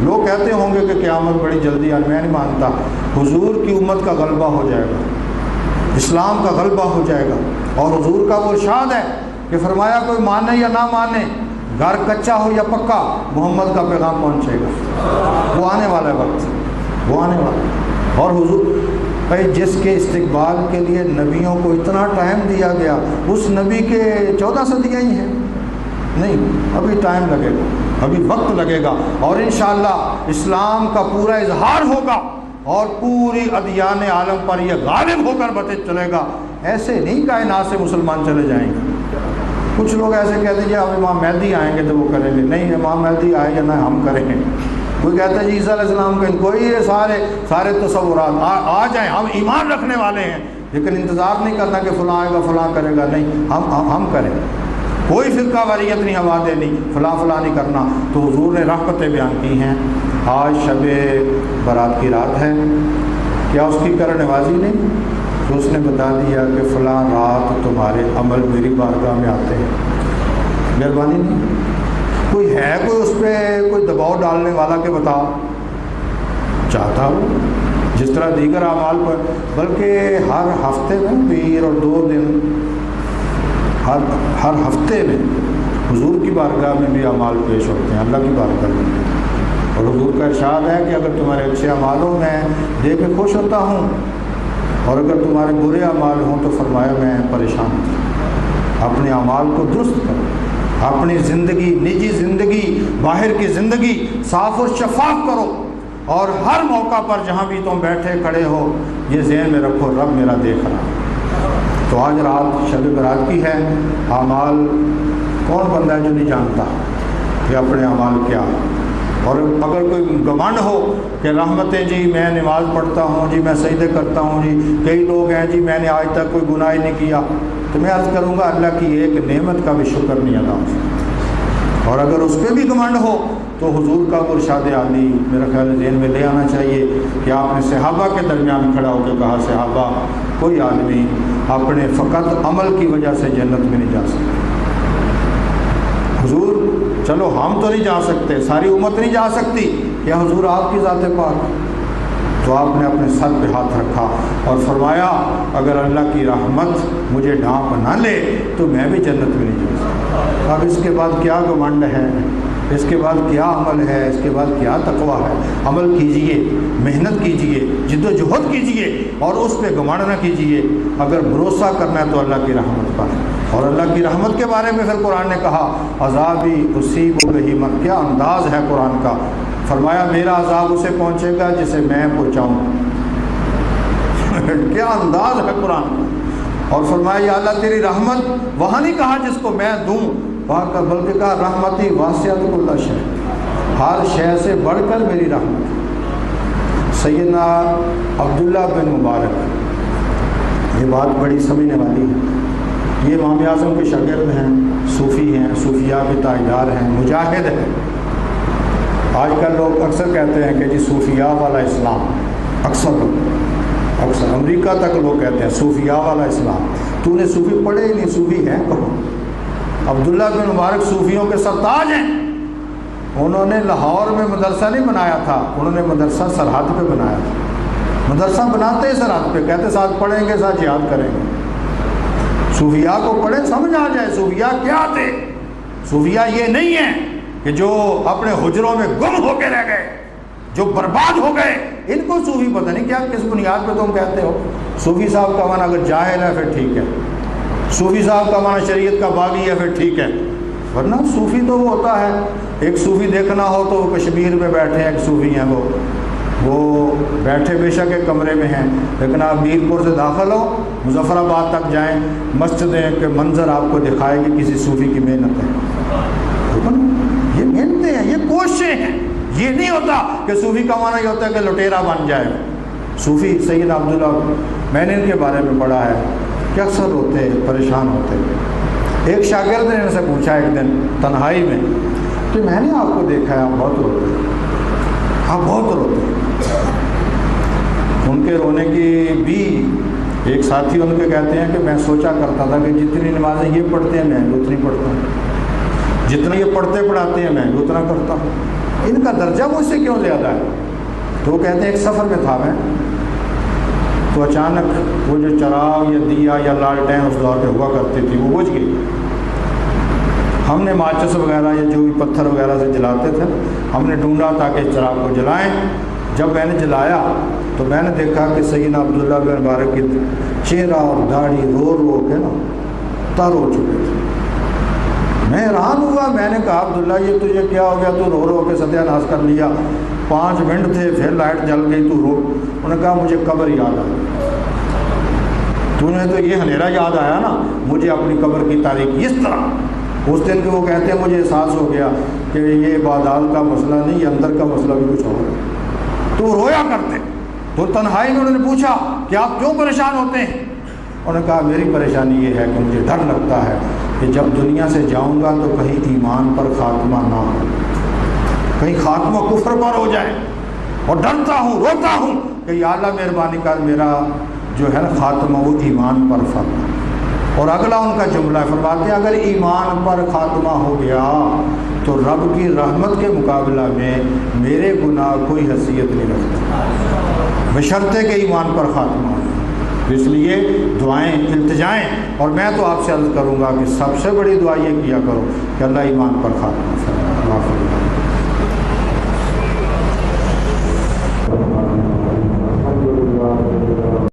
لوگ کہتے ہوں گے کہ قیامت بڑی جلدی آنے، میں نہیں مانتا۔ حضور کی امت کا غلبہ ہو جائے گا، اسلام کا غلبہ ہو جائے گا، اور حضور کا وہ ارشاد ہے کہ فرمایا کوئی مانے یا نہ مانے، گھر کچا ہو یا پکا، محمد کا پیغام پہنچے گا۔ وہ آنے والا ہے وقت، وہ آنے والا ہے۔ اور حضور بھائی جس کے استقبال کے لیے نبیوں کو اتنا ٹائم دیا گیا، اس نبی کے 14 صدیاں ہی ہیں، نہیں، ابھی ٹائم لگے گا، ابھی وقت لگے گا، اور انشاءاللہ اسلام کا پورا اظہار ہوگا اور پوری ادیان عالم پر یہ غالب ہو کر بتے چلے گا۔ ایسے نہیں کائنات سے مسلمان چلے جائیں گے۔ کچھ لوگ ایسے کہتے ہیں جی اب امام مہدی آئیں گے تو وہ کریں گے، نہیں، امام مہدی آئے گا نہ ہم کریں گے۔ کوئی کہتا ہے جی عیسیٰ علیہ السلام کا کوئی، یہ سارے تصورات آ جائیں، ہم ایمان رکھنے والے ہیں، لیکن انتظار نہیں کرنا کہ فلاں آئے گا فلاں کرے گا، نہیں، ہم کریں۔ کوئی فرقہ واریت نہیں ہوا دینی، فلاں نہیں کرنا۔ تو حضور نے رحمتیں بیان کی ہیں۔ آج شب برات کی رات ہے، کیا اس کی کر نوازی نہیں؟ تو اس نے بتا دیا کہ فلاں رات تمہارے عمل میری بارگاہ میں آتے ہیں، مہربانی نہیں؟ کوئی ہے کوئی اس پہ کوئی دباؤ ڈالنے والا کہ بتا چاہتا ہو جس طرح دیگر اعمال پر، بلکہ ہر ہفتے میں پیر اور 2 دن ہر ہفتے میں حضور کی بارگاہ میں بھی اعمال پیش ہوتے ہیں، اللہ کی بارگاہ میں۔ اور حضور کا ارشاد ہے کہ اگر تمہارے اچھے اعمالوں میں دیکھ کے خوش ہوتا ہوں، اور اگر تمہارے برے اعمال ہوں تو فرمایا میں پریشان ہوں۔ اپنے اعمال کو درست کرو، اپنی زندگی، نجی زندگی، باہر کی زندگی صاف اور شفاف کرو، اور ہر موقع پر جہاں بھی تم بیٹھے کھڑے ہو یہ ذہن میں رکھو رب میرا دیکھ رہا ہے۔ تو آج رات شب برات کی ہے۔ اعمال کون بندہ ہے جو نہیں جانتا کہ اپنے اعمال کیا؟ اور اگر کوئی گمنڈ ہو کہ رحمتیں جی میں نماز پڑھتا ہوں جی، میں سجدے کرتا ہوں جی، کئی لوگ ہیں جی میں نے آج تک کوئی گناہ نہیں کیا، تو میں عرض کروں گا اللہ کی ایک نعمت کا بھی شکر نہیں ادا ہو سکتا۔ اور اگر اس پہ بھی گمنڈ ہو تو حضور کا ارشاد عالی میرا خیال ذہن میں لے آنا چاہیے کہ آپ نے صحابہ کے درمیان کھڑا ہو کے کہا صحابہ کوئی آدمی اپنے فقط عمل کی وجہ سے جنت میں نہیں جا سکتا۔ حضور چلو ہم تو نہیں جا سکتے، ساری امت نہیں جا سکتی، کیا حضور آپ کی ذات پاک؟ تو آپ نے اپنے سر پہ ہاتھ رکھا اور فرمایا اگر اللہ کی رحمت مجھے ڈھانپ نہ لے تو میں بھی جنت میں نہیں جا سکتا۔ اب اس کے بعد کیا گھمنڈ ہے، اس کے بعد کیا عمل ہے، اس کے بعد کیا تقویٰ ہے؟ عمل کیجئے، محنت کیجئے، جد و جہد کیجئے، اور اس پہ گھمنڈ نہ کیجئے۔ اگر بھروسہ کرنا ہے تو اللہ کی رحمت پر، اور اللہ کی رحمت کے بارے میں پھر قرآن نے کہا عذابی اصیب بہ من، کیا انداز ہے قرآن کا، فرمایا میرا عذاب اسے پہنچے گا جسے میں پہنچاؤں۔ کیا انداز ہے قرآن کا۔ اور فرمایا یا اللہ تیری رحمت، وہاں نہیں کہا جس کو میں دوں، بلکہ کہا رحمتی واسعۃ کل شیء، ہر شے سے بڑھ کر میری رحمت۔ سیدنا عبداللہ بن مبارک، یہ بات بڑی سمجھنے والی ہے، یہ امام اعظم کے شاگرد ہیں، صوفی ہیں، صوفیاء کے تاجدار ہیں، مجاہد ہیں۔ آج کل لوگ اکثر کہتے ہیں کہ جی صوفیاء والا اسلام، اکثر امریکہ تک لوگ کہتے ہیں صوفیاء والا اسلام۔ تو نے صوفی پڑھے ہی نہیں، صوفی ہیں کہاں؟ عبداللہ بن مبارک صوفیوں کے سرتاج ہیں۔ انہوں نے لاہور میں مدرسہ نہیں بنایا تھا، انہوں نے مدرسہ سرحد پہ بنایا تھا۔ مدرسہ بناتے سرحد پہ، کہتے ساتھ پڑھیں گے ساتھ جہاد کریں گے۔ صوفیاء کو پڑھیں سمجھ آ جائے صوفیاء کیا تھے۔ صوفیاء یہ نہیں ہے کہ جو اپنے حجروں میں گم ہو کے رہ گئے، جو برباد ہو گئے، ان کو صوفی پتہ نہیں کیا کس بنیاد پہ تم کہتے ہو۔ صوفی صاحب کا معنی اگر جاہل ہے پھر ٹھیک ہے، صوفی صاحب کا معنی شریعت کا باغی ہے پھر ٹھیک ہے، ورنہ صوفی تو وہ ہوتا ہے، ایک صوفی دیکھنا ہو تو وہ کشمیر میں بیٹھے ہیں، ایک صوفی ہیں وہ بیٹھے بے شک ایک کمرے میں ہیں، لیکن آپ میرپور سے داخل ہو مظفر آباد تک جائیں، مسجدیں کے منظر آپ کو دکھائے گی کسی صوفی کی محنت ہے۔ یہ محنتیں ہیں، یہ کوششیں ہیں، یہ نہیں ہوتا کہ صوفی کا معنی یہ ہوتا ہے کہ لٹیرا بن جائے۔ صوفی سید عبداللہ، میں نے ان کے بارے میں پڑھا ہے کہ اکثر روتے، پریشان ہوتے۔ ایک شاگرد نے ان سے پوچھا ایک دن تنہائی میں کہ میں نے آپ کو دیکھا ہے آپ بہت روتے، آپ بہت روتے۔ ان کے رونے کی بھی ایک ساتھی ان کے کہتے ہیں کہ میں سوچا کرتا تھا کہ جتنی نمازیں یہ پڑھتے ہیں میں اتنی پڑھتا ہوں، جتنا یہ پڑھتے پڑھاتے ہیں میں اتنا کرتا ہوں۔ ان کا درجہ مجھ سے کیوں زیادہ ہے؟ تو وہ کہتے ہیں ایک سفر میں تھا میں، تو اچانک وہ جو چراغ یا دیا یا لالٹین اس دور پہ ہوا کرتی تھی وہ بجھ گئی۔ ہم نے ماچس وغیرہ یا جو بھی پتھر وغیرہ سے جلاتے تھے ہم نے ڈھونڈا تاکہ چراغ کو جلائیں۔ جب میں نے جلایا تو میں نے دیکھا کہ سیدنا عبداللہ بن مبارک کی چہرہ اور داڑھی رو رو کے نا تر ہو چکے تھے۔ میں حیران ہوا، میں نے کہا عبداللہ یہ تجھے کیا ہو گیا، تو رو رو کے ستیہ ناش کر لیا، 5 منٹ تھے پھر لائٹ جل گئی، تو رو۔ انہوں نے کہا مجھے قبر یاد آئی۔ تو نے تو یہ ہنیرا یاد آیا نا مجھے اپنی قبر کی تاریخ اس طرح۔ اس دن کے وہ کہتے ہیں مجھے احساس ہو گیا کہ یہ عبادات کا مسئلہ نہیں، یہ اندر کا مسئلہ بھی کچھ اور ہے۔ تو وہ رویا کرتے۔ تو تنہائی میں انہوں نے پوچھا کہ آپ کیوں پریشان ہوتے ہیں؟ انہوں نے کہا میری پریشانی یہ ہے کہ مجھے ڈر لگتا ہے کہ جب دنیا سے جاؤں گا تو کہیں ایمان پر خاتمہ نہ ہو، کہیں خاتمہ کفر پر ہو جائے، اور ڈرتا ہوں روتا ہوں کہ یا اللہ مہربانی کر میرا جو ہے نا خاتمہ وہ ایمان پر فرما۔ اور اگلا ان کا جملہ فرماتے ہیں اگر ایمان پر خاتمہ ہو گیا تو رب کی رحمت کے مقابلہ میں میرے گناہ کوئی حیثیت نہیں رکھتا، بشرطے کہ ایمان پر خاتمہ ہو۔ اس لیے دعائیں التجائیں، اور میں تو آپ سے عرض کروں گا کہ سب سے بڑی دعا یہ کیا کرو کہ اللہ ایمان پر خاتمہ فرمائے۔